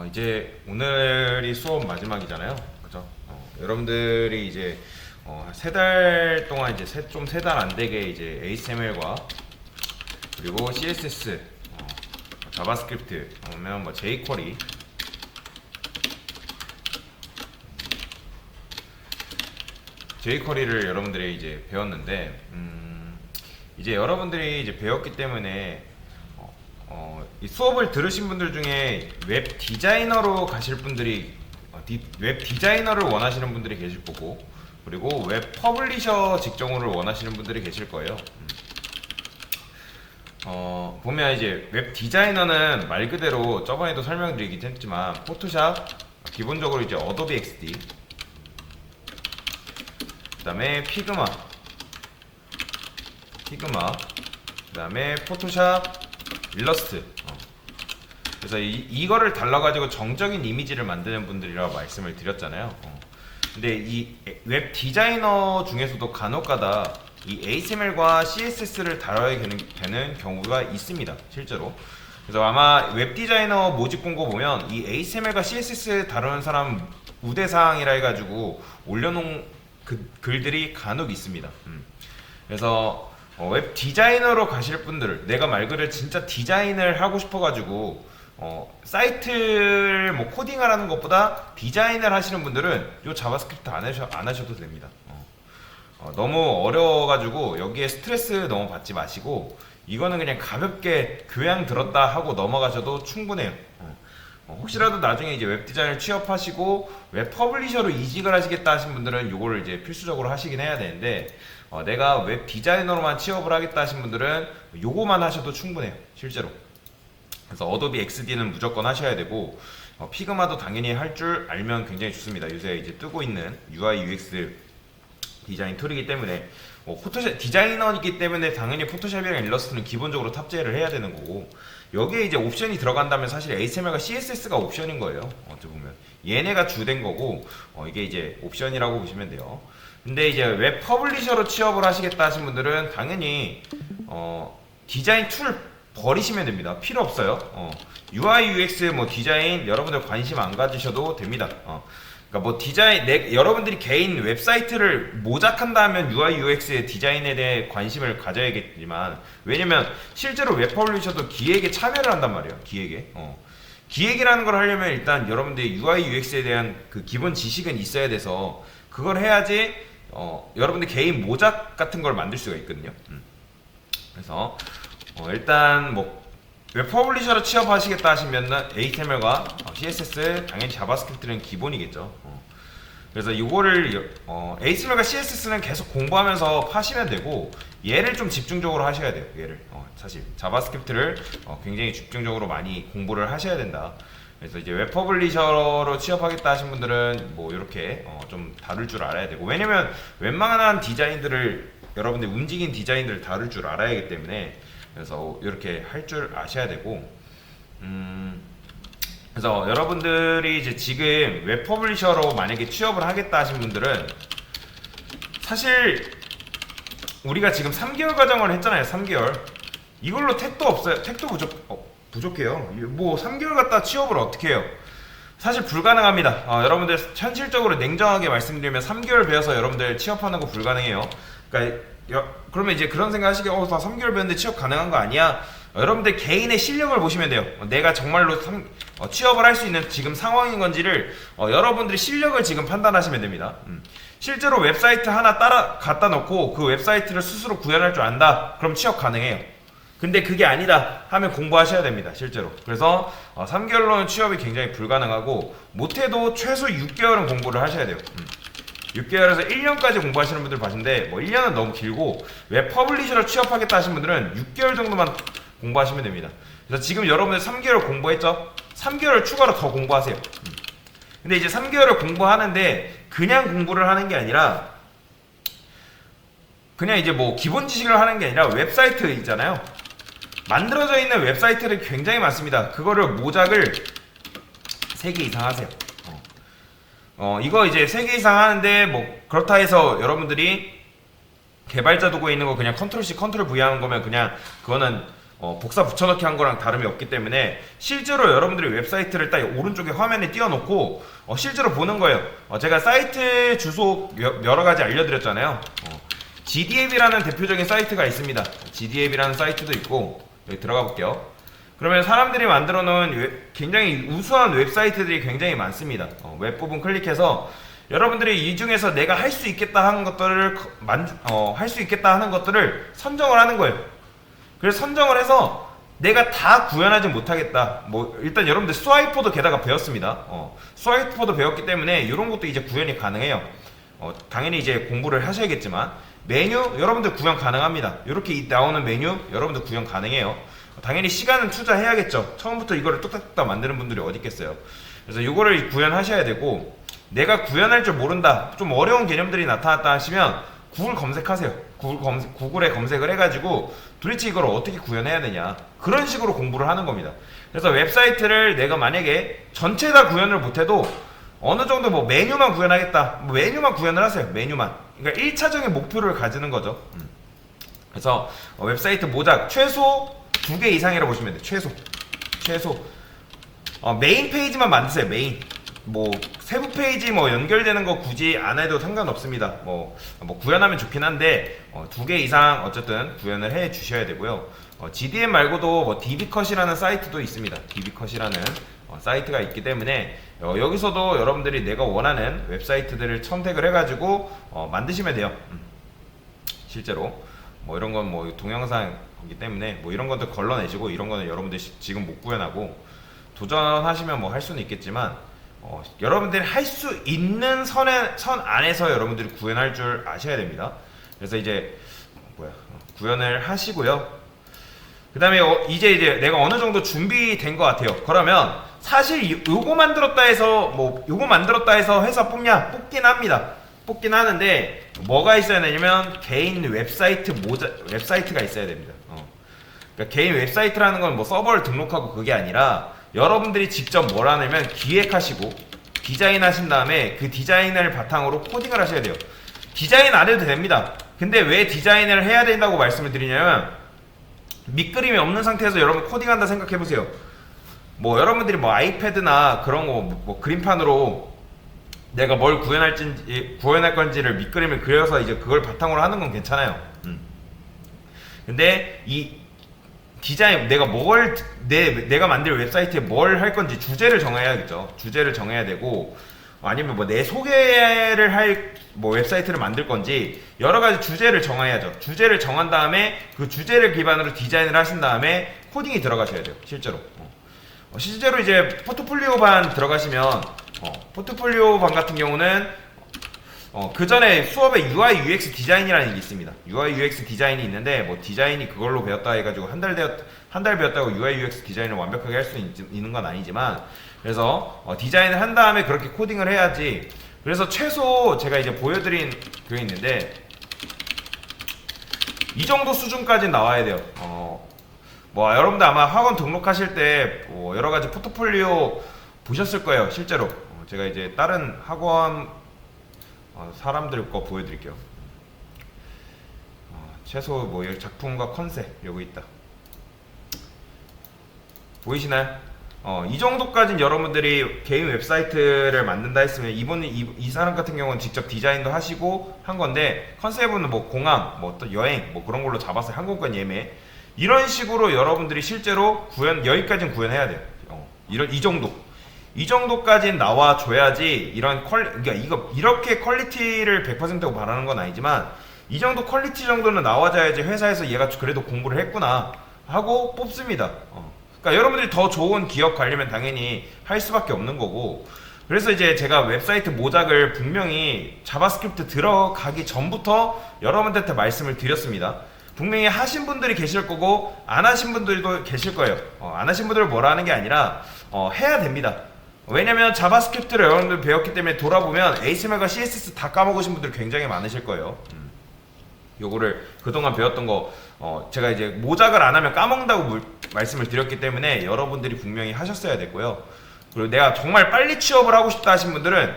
이제 오늘이 수업 마지막이잖아요. 그죠? 여러분들이 이제 세 달 동안 이제 좀 세 달 안 되게 이제 HTML과 그리고 CSS, 자바스크립트, 아니면 뭐 jQuery, jQuery를 여러분들이 이제 배웠는데, 이제 여러분들이 이제 배웠기 때문에 이 수업을 들으신 분들 중에 웹 디자이너로 가실 분들이 웹 디자이너를 원하시는 분들이 계실 거고, 그리고 웹 퍼블리셔 직종을 원하시는 분들이 계실 거예요. 보면 이제 웹 디자이너는 말 그대로 저번에도 설명드리긴 했지만 포토샵, 기본적으로 이제 어도비 XD, 그 다음에 피그마, 그 다음에 포토샵, 일러스트. 그래서 이거를 달라가지고 정적인 이미지를 만드는 분들이라고 말씀을 드렸잖아요. 근데 이 웹 디자이너 중에서도 간혹가다 이 HTML과 CSS를 다뤄야 되는 경우가 있습니다, 실제로. 그래서 아마 웹 디자이너 모집 공고 보면 이 HTML과 CSS 다루는 사람 우대사항이라 해가지고 올려놓은 글들이 간혹 있습니다. 그래서 웹 디자이너로 가실 분들, 내가 말 그대로 진짜 디자인을 하고 싶어가지고 사이트를 뭐 코딩하라는 것보다 디자인을 하시는 분들은 요 자바스크립트 안 하셔도 됩니다. 너무 어려워가지고 여기에 스트레스 너무 받지 마시고 이거는 그냥 가볍게 교양 들었다 하고 넘어가셔도 충분해요. 혹시라도 나중에 이제 웹 디자인을 취업하시고 웹 퍼블리셔로 이직을 하시겠다 하신 분들은 요거를 이제 필수적으로 하시긴 해야 되는데, 내가 웹 디자이너로만 취업을 하겠다 하신 분들은 요거만 하셔도 충분해요, 실제로. 그래서 어도비 XD는 무조건 하셔야 되고, 피그마도 당연히 할 줄 알면 굉장히 좋습니다. 요새 이제 뜨고 있는 UI UX 디자인 툴이기 때문에, 포토샵 디자이너이기 때문에 당연히 포토샵이랑 일러스트는 기본적으로 탑재를 해야 되는 거고, 여기에 이제 옵션이 들어간다면 사실 HTML과 CSS가 옵션인 거예요. 어떻게 보면 얘네가 주된 거고, 이게 이제 옵션이라고 보시면 돼요. 근데 이제 웹 퍼블리셔로 취업을 하시겠다 하신 분들은 당연히 디자인 툴 버리시면 됩니다. 필요 없어요. UI UX 뭐 디자인 여러분들 관심 안 가지셔도 됩니다. 그러니까 뭐 디자인 여러분들이 개인 웹사이트를 모작한다 하면 UI UX의 디자인에 대해 관심을 가져야겠지만, 왜냐면 실제로 웹 퍼블리셔도 기획에 참여를 한단 말이에요. 기획이라는 걸 하려면 일단 여러분들이 UI UX에 대한 그 기본 지식은 있어야 돼서 그걸 해야지 여러분들 개인 모작 같은 걸 만들 수가 있거든요. 그래서 일단 뭐 웹 퍼블리셔로 취업하시겠다 하시면은 HTML과 CSS, 당연히 자바스크립트는 기본이겠죠. 그래서 이거를 HTML과 CSS는 계속 공부하면서 하시면 되고, 얘를 좀 집중적으로 하셔야 돼요. 얘를 사실 자바스크립트를 굉장히 집중적으로 많이 공부를 하셔야 된다. 그래서 이제 웹 퍼블리셔로 취업하겠다 하신 분들은 뭐 이렇게 좀 다룰 줄 알아야 되고, 왜냐면 웬만한 디자인들을 여러분들 움직인 디자인들을 다룰 줄 알아야 하기 때문에, 그래서 이렇게 할 줄 아셔야 되고, 그래서 여러분들이 이제 지금 웹 퍼블리셔로 만약에 취업을 하겠다 하신 분들은 사실 우리가 지금 3개월 과정을 했잖아요. 3개월 이걸로 택도 없어요. 택도 부족해요. 뭐 3개월 갔다 취업을 어떻게 해요? 사실 불가능합니다. 여러분들 현실적으로 냉정하게 말씀드리면 3개월 배워서 여러분들 취업하는 거 불가능해요. 그러니까 그러면 이제 그런 생각 하시게, 나 3개월 배웠는데 취업 가능한 거 아니야? 여러분들 개인의 실력을 보시면 돼요. 내가 정말로 취업을 할 수 있는 지금 상황인 건지를 여러분들이 실력을 지금 판단하시면 됩니다. 실제로 웹사이트 하나 갖다 놓고 그 웹사이트를 스스로 구현할 줄 안다, 그럼 취업 가능해요. 근데 그게 아니다 하면 공부하셔야 됩니다, 실제로. 그래서 3개월로는 취업이 굉장히 불가능하고, 못해도 최소 6개월은 공부를 하셔야 돼요. 6개월에서 1년까지 공부하시는 분들 봤는데, 뭐 1년은 너무 길고, 웹 퍼블리셔로 취업하겠다 하신 분들은 6개월 정도만 공부하시면 됩니다. 그래서 지금 여러분들 3개월 공부했죠? 3개월 추가로 더 공부하세요. 근데 이제 3개월을 공부하는데 그냥 공부를 하는 게 아니라, 그냥 이제 뭐 기본 지식을 하는 게 아니라, 웹사이트 있잖아요. 만들어져 있는 웹사이트를 굉장히 많습니다. 그거를 모작을 3개 이상 하세요. 이거 이제 3개 이상 하는데, 뭐 그렇다 해서 여러분들이 개발자 도구에 있는 거 그냥 컨트롤 C 컨트롤 V 하는 거면 그냥 그거는 복사 붙여넣기 한 거랑 다름이 없기 때문에 실제로 여러분들이 웹사이트를 딱 오른쪽에 화면에 띄워놓고 실제로 보는 거예요. 제가 사이트 주소 여러 가지 알려드렸잖아요. GD앱이라는 대표적인 사이트가 있습니다. GD앱이라는 사이트도 있고 여기 들어가 볼게요. 그러면 사람들이 만들어 놓은 굉장히 우수한 웹사이트들이 굉장히 많습니다. 웹 부분 클릭해서 여러분들이 이 중에서 내가 할 수 있겠다 하는 것들을 할 수 있겠다 하는 것들을 선정을 하는 거예요. 그래서 선정을 해서 내가 다 구현하지 못하겠다. 뭐 일단 여러분들 스와이퍼도 게다가 배웠습니다. 스와이퍼도 배웠기 때문에 이런 것도 이제 구현이 가능해요. 당연히 이제 공부를 하셔야겠지만 메뉴 여러분들 구현 가능합니다. 이렇게 나오는 메뉴 여러분들 구현 가능해요. 당연히 시간은 투자해야겠죠. 처음부터 이거를 뚝딱뚝딱 만드는 분들이 어디 있겠어요. 그래서 이거를 구현하셔야 되고 내가 구현할 줄 모른다. 좀 어려운 개념들이 나타났다 하시면 구글 검색하세요. 구글에 검색을 해가지고 도대체 이걸 어떻게 구현해야 되냐. 그런 식으로 공부를 하는 겁니다. 그래서 웹사이트를 내가 만약에 전체 다 구현을 못해도 어느 정도 뭐 메뉴만 구현하겠다. 뭐 메뉴만 구현을 하세요. 메뉴만. 그러니까 1차적인 목표를 가지는 거죠. 그래서 웹사이트 모작 최소 2개 이상이라고 보시면 돼요. 최소. 메인 페이지만 만드세요. 메인. 뭐 세부 페이지 뭐 연결되는 거 굳이 안 해도 상관없습니다. 뭐 구현하면 좋긴 한데 2개 이상 어쨌든 구현을 해 주셔야 되고요. GDM 말고도 뭐 db컷이라는 사이트도 있습니다. db컷이라는 사이트가 있기 때문에 여기서도 여러분들이 내가 원하는 웹사이트들을 선택을 해가지고 만드시면 돼요. 실제로 뭐 이런 건 뭐 동영상이기 때문에 뭐 이런 것들 걸러내시고 이런 거는 여러분들 지금 못 구현하고 도전하시면 뭐 할 수는 있겠지만 여러분들이 할 수 있는 선 안에서 여러분들이 구현할 줄 아셔야 됩니다. 그래서 이제 구현을 하시고요. 그 다음에 이제 내가 어느 정도 준비된 것 같아요. 그러면 사실 요거 만들었다 해서 회사 뽑긴 합니다. 뽑긴 하는데 뭐가 있어야 되냐면 개인 웹사이트가 있어야 됩니다. 그러니까 개인 웹사이트라는 건 뭐 서버를 등록하고 그게 아니라 여러분들이 직접 뭘 하냐면 기획하시고 디자인하신 다음에 그 디자인을 바탕으로 코딩을 하셔야 돼요. 디자인 안 해도 됩니다. 근데 왜 디자인을 해야 된다고 말씀을 드리냐면 밑그림이 없는 상태에서 여러분 코딩한다 생각해보세요. 뭐 여러분들이 뭐 아이패드나 그런 거 뭐 그림판으로 내가 뭘 구현할 건지를 밑그림을 그려서 이제 그걸 바탕으로 하는 건 괜찮아요. 근데 이 디자인 내가 만들 웹사이트에 뭘 할 건지 주제를 정해야겠죠. 주제를 정해야 되고 아니면 뭐 내 소개를 할 뭐 웹사이트를 만들 건지 여러 가지 주제를 정해야죠. 주제를 정한 다음에 그 주제를 기반으로 디자인을 하신 다음에 코딩이 들어가셔야 돼요. 실제로 이제 포트폴리오 반 들어가시면 포트폴리오 반 같은 경우는 그 전에 수업에 UI UX 디자인이라는 게 있습니다. UI UX 디자인이 있는데 뭐 디자인이 그걸로 배웠다 해가지고 한 달 배웠다고 UI UX 디자인을 완벽하게 할 수 있는 건 아니지만 그래서 디자인을 한 다음에 그렇게 코딩을 해야지. 그래서 최소 제가 이제 보여드린 그게 있는데 이 정도 수준까지 나와야 돼요. 뭐 여러분들 아마 학원 등록하실 때 뭐 여러 가지 포트폴리오 보셨을 거예요. 실제로 제가 이제 다른 학원 사람들 거 보여드릴게요. 최소 뭐 작품과 컨셉 여기 있다. 보이시나요? 이 정도까지는 여러분들이 개인 웹사이트를 만든다 했으면 이 사람 같은 경우는 직접 디자인도 하시고 한 건데 컨셉은 뭐 공항, 뭐 또 여행 뭐 그런 걸로 잡았어요. 항공권 예매 이런 식으로 여러분들이 실제로 여기까지는 구현해야 돼요. 이 정도까지는 나와줘야지 그러니까 이렇게 퀄리티를 100%고 말하는 건 아니지만 이 정도 퀄리티 정도는 나와줘야지 회사에서 얘가 그래도 공부를 했구나 하고 뽑습니다. 그러니까 여러분들이 더 좋은 기업 가려면 당연히 할 수밖에 없는 거고 그래서 이제 제가 웹사이트 모작을 분명히 자바스크립트 들어가기 전부터 여러분들한테 말씀을 드렸습니다. 분명히 하신 분들이 계실 거고 안 하신 분들도 계실 거예요. 안 하신 분들은 뭐라 하는 게 아니라 해야 됩니다. 왜냐면 자바스크립트를 여러분들 배웠기 때문에 돌아보면 HTML과 CSS 다 까먹으신 분들이 굉장히 많으실 거예요. 요거를 그동안 배웠던 거 제가 이제 모작을 안 하면 까먹는다고 말씀을 드렸기 때문에 여러분들이 분명히 하셨어야 됐고요. 그리고 내가 정말 빨리 취업을 하고 싶다 하신 분들은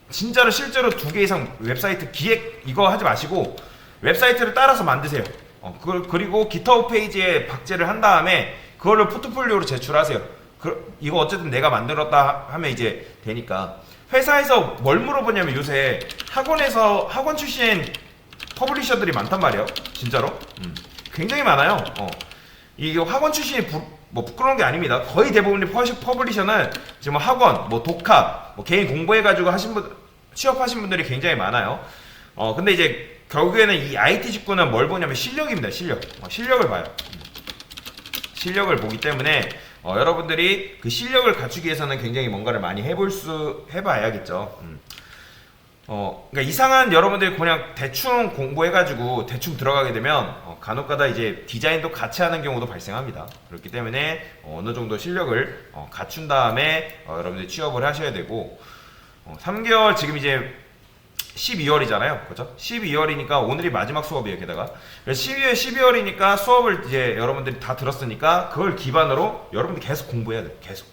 진짜로 실제로 2개 이상 웹사이트 기획 이거 하지 마시고 웹사이트를 따라서 만드세요. 그리고 깃허브 페이지에 박제를 한 다음에 그거를 포트폴리오로 제출하세요. 이거 어쨌든 내가 만들었다 하면 이제 되니까. 회사에서 뭘 물어보냐면 요새 학원 출신 퍼블리셔들이 많단 말이에요. 진짜로. 굉장히 많아요. 이게 학원 출신이 뭐 부끄러운 게 아닙니다. 거의 대부분의 퍼블리셔는 지금 학원, 뭐 독학, 뭐 개인 공부해가지고 취업하신 분들이 굉장히 많아요. 근데 이제 결국에는 이 IT 직구는 뭘 보냐면 실력입니다. 실력을 봐요. 실력을 보기 때문에 여러분들이 그 실력을 갖추기 위해서는 굉장히 뭔가를 많이 해봐야겠죠. 그러니까 이상한 여러분들이 그냥 대충 공부해가지고 대충 들어가게 되면 간혹가다 이제 디자인도 같이 하는 경우도 발생합니다. 그렇기 때문에 어느 정도 실력을 갖춘 다음에 여러분들이 취업을 하셔야 되고 3개월 지금 이제 12월이잖아요. 그죠? 12월이니까 오늘이 마지막 수업이에요. 게다가 12월이니까 수업을 이제 여러분들이 다 들었으니까 그걸 기반으로 여러분들이 계속 공부해야 돼요. 계속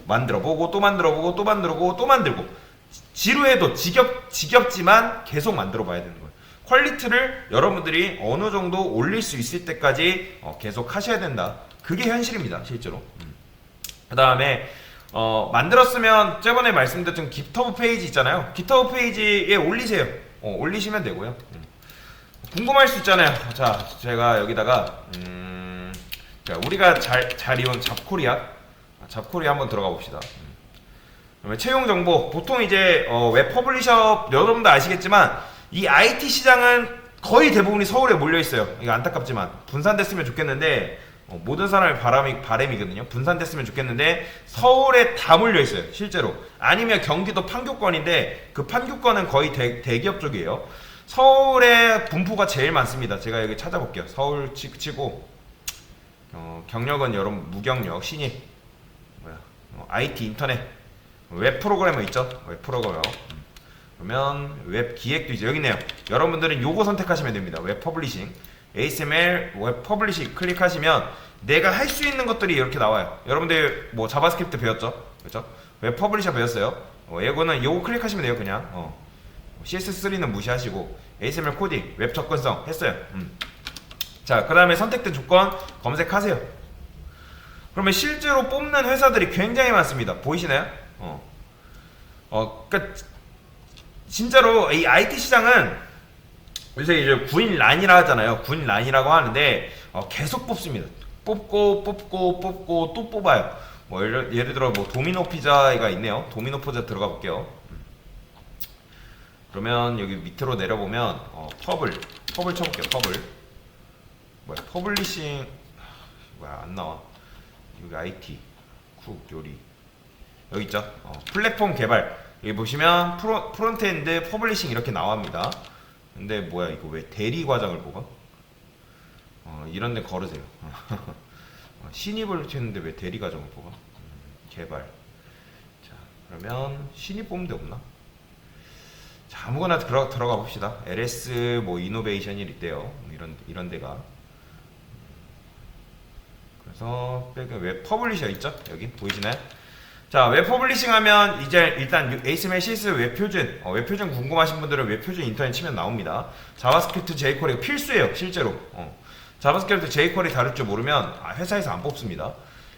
만들어보고 또 만들어보고 또 만들고 또 만들고 지루해도 지겹지만 계속 만들어 봐야 되는 거예요. 퀄리티를 여러분들이 어느 정도 올릴 수 있을 때까지 계속 하셔야 된다. 그게 현실입니다. 실제로. 그 다음에 만들었으면 저번에 말씀드렸던 깃허브 페이지 있잖아요. 깃허브 페이지에 올리세요. 올리시면 되고요. 궁금할 수 있잖아요. 자, 제가 여기다가 자, 우리가 잘 이용 잡코리아 한번 들어가 봅시다. 그러면 채용 정보 보통 이제 웹 퍼블리셔 여러분도 아시겠지만 이 IT 시장은 거의 대부분이 서울에 몰려 있어요. 이거 안타깝지만 분산됐으면 좋겠는데 모든 사람의 바람이거든요. 분산됐으면 좋겠는데 서울에 다 몰려 있어요. 실제로. 아니면 경기도 판교권인데 그 판교권은 거의 대기업 쪽이에요. 서울에 분포가 제일 많습니다. 제가 여기 찾아볼게요. 서울 치고 경력은 여러분 무경력 신입 IT 인터넷 웹 프로그래머 있죠? 웹 프로그래머. 그러면 웹 기획도 이제 여기 있네요. 여러분들은 요거 선택하시면 됩니다. 웹 퍼블리싱. ASML 웹 퍼블리싱 클릭하시면 내가 할 수 있는 것들이 이렇게 나와요. 여러분들 뭐 자바스크립트 배웠죠? 그렇죠? 웹 퍼블리셔 배웠어요. 이거는 요거 클릭하시면 돼요. 그냥 CSS3는 무시하시고 ASML 코딩, 웹 접근성 했어요. 자, 그 다음에 선택된 조건 검색하세요. 그러면 실제로 뽑는 회사들이 굉장히 많습니다. 보이시나요? 그러니까 진짜로 이 IT 시장은 요새 이제 구인란이라 하잖아요. 구인란이라고 하는데 계속 뽑습니다. 뽑고 또 뽑아요. 뭐 예를 들어 뭐 도미노 피자가 있네요. 도미노 피자 들어가 볼게요. 그러면 여기 밑으로 내려보면 퍼블 쳐볼게요. 퍼블리싱 안 나와. 여기 IT 쿡 요리 여기 있죠. 플랫폼 개발 여기 보시면 프론트엔드 퍼블리싱 이렇게 나옵니다. 근데 뭐야 이거 왜 대리 과정을 뽑아? 이런데 걸으세요. 신입을 했는데 왜 대리 과정을 뽑아? 개발. 자, 그러면 신입 뽑는 데 없나? 자, 아무거나 들어가 봅시다. LS 뭐 이노베이션이 있대요. 이런 데가. 그래서 웹 퍼블리셔 있죠? 여기 보이시나요? 자, 웹 퍼블리싱 하면 이제 일단 HTML, CSS 웹 표준, 웹 표준 궁금하신 분들은 웹 표준 인터넷 치면 나옵니다. 자바스크립트, jQuery가 필수예요, 실제로. 자바스크립트, jQuery 다룰 줄 모르면 회사에서 안 뽑습니다.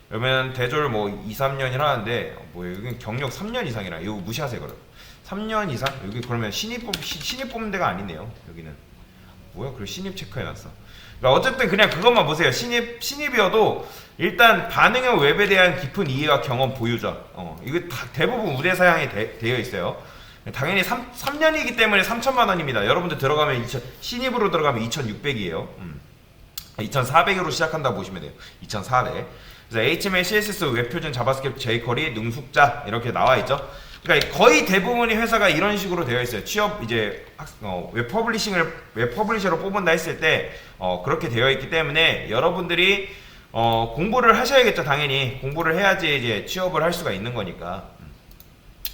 그러면 대졸 뭐 2, 3년이라 하는데 뭐 여기 경력 3년 이상이라 이거 무시하세요, 그럼. 3년 이상? 여기 그러면 신입 뽑는 데가 아니네요, 여기는. 뭐야, 그래 신입 체크해놨어. 그러니까 어쨌든 그냥 그것만 보세요. 신입이어도 일단 반응형 웹에 대한 깊은 이해와 경험 보유자. 이거 다 대부분 우대 사양이 되어 있어요. 당연히 3년이기 때문에 3천만 원입니다. 여러분들 들어가면 신입으로 들어가면 2,600이에요. 2,400으로 시작한다 보시면 돼요. 2,400. 그래서 HTML, CSS, 웹표준, 자바스크립트, jQuery, 능숙자 이렇게 나와 있죠. 그러니까 거의 대부분의 회사가 이런 식으로 되어 있어요. 취업 이제 웹 퍼블리셔로 뽑은다 했을 때 그렇게 되어 있기 때문에 여러분들이 공부를 하셔야겠죠. 당연히 공부를 해야지 이제 취업을 할 수가 있는 거니까.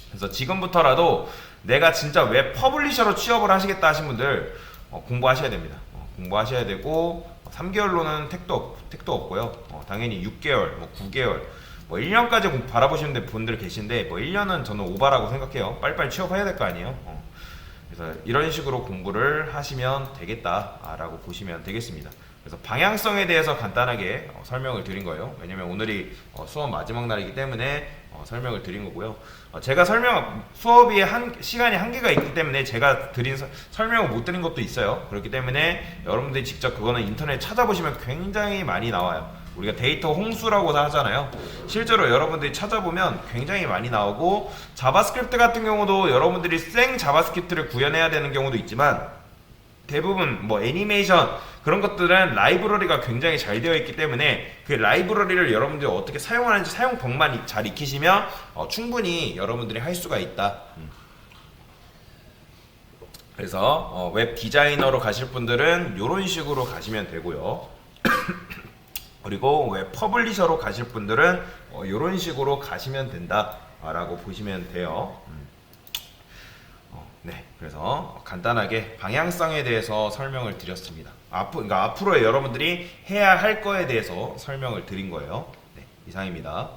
그래서 지금부터라도 내가 진짜 웹 퍼블리셔로 취업을 하시겠다 하신 분들 공부하셔야 됩니다. 공부하셔야 되고 3개월로는 택도 없고요. 당연히 6개월, 뭐 9개월, 뭐 1년까지 바라보시는 분들 계신데 뭐 1년은 저는 오바라고 생각해요. 빨리빨리 취업해야 될 거 아니에요. 그래서 이런 식으로 공부를 하시면 되겠다라고 보시면 되겠습니다. 그래서 방향성에 대해서 간단하게 설명을 드린 거예요. 왜냐면 오늘이 수업 마지막 날이기 때문에 설명을 드린 거고요. 제가 수업이 시간이 한계가 있기 때문에 제가 설명을 못 드린 것도 있어요. 그렇기 때문에 여러분들이 직접 그거는 인터넷 찾아보시면 굉장히 많이 나와요. 우리가 데이터 홍수라고 하잖아요. 실제로 여러분들이 찾아보면 굉장히 많이 나오고, 자바스크립트 같은 경우도 여러분들이 생 자바스크립트를 구현해야 되는 경우도 있지만, 대부분 뭐 애니메이션 그런 것들은 라이브러리가 굉장히 잘 되어 있기 때문에 그 라이브러리를 여러분들이 어떻게 사용하는지 사용법만 잘 익히시면 충분히 여러분들이 할 수가 있다. 그래서 웹 디자이너로 가실 분들은 이런 식으로 가시면 되고요. 그리고 웹 퍼블리셔로 가실 분들은 이런 식으로 가시면 된다라고 보시면 돼요. 네, 그래서 간단하게 방향성에 대해서 설명을 드렸습니다. 그러니까 앞으로 여러분들이 해야 할 거에 대해서 설명을 드린 거예요. 네, 이상입니다.